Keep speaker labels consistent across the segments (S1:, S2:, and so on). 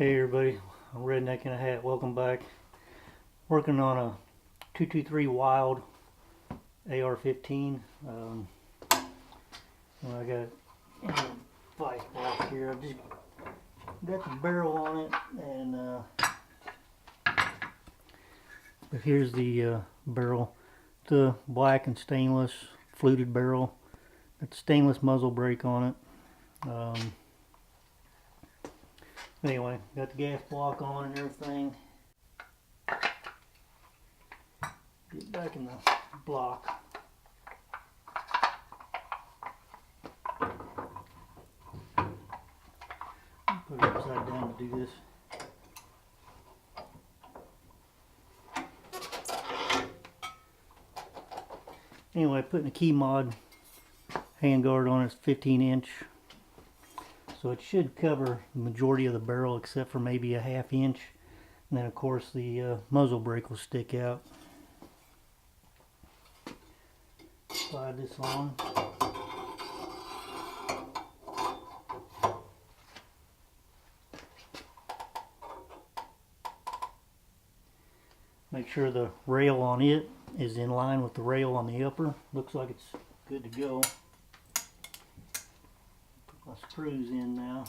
S1: Hey everybody, I'm Redneck in a hat. Welcome back. Working on a 223 Wylde AR15. I got a vice block here. I've just got the barrel on it, and but here's the barrel. The black and stainless fluted barrel. Got the stainless muzzle brake on it. Anyway, got the gas block on and everything. Get back in the block. Put it upside down to do this. Anyway, putting a key mod handguard on it, 15-inch. So it should cover the majority of the barrel except for maybe a ½ inch. And then of course the muzzle brake will stick out. Slide this on. Make sure the rail on it is in line with the rail on the upper. Looks like it's good to go. Put my screws in now.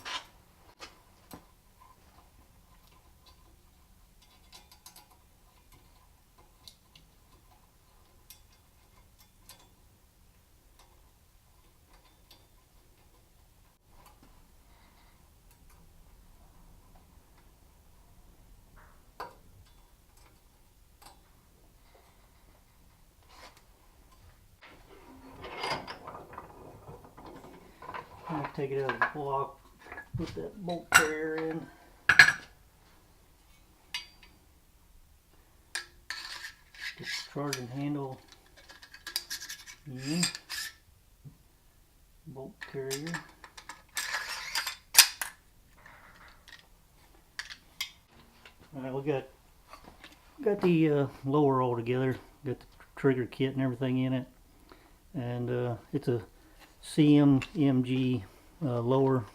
S1: I'll take it out of the block, put that bolt carrier in. Get the charging handle in. Bolt carrier. Alright, we got the lower all together. Got the trigger kit and everything in it. And it's a CMG lower,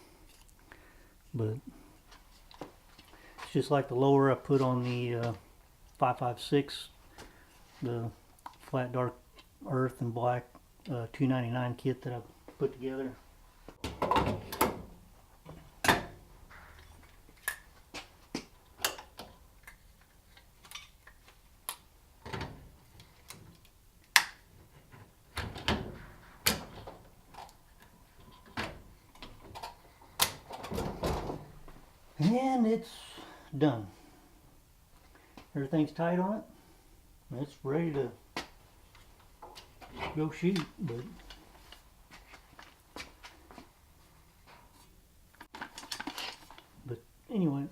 S1: but it's just like the lower I put on the 556, the flat dark earth and black 299 kit that I put together. And it's done. Everything's tight on it. It's ready to go shoot, but anyway.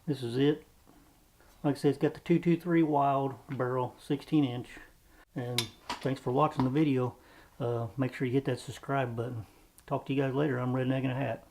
S1: This is it. Like I said, it's got the 223 Wylde barrel, 16-inch. And thanks for watching the video. Make sure you hit that subscribe button. Talk to you guys later. I'm Redneck in a hat.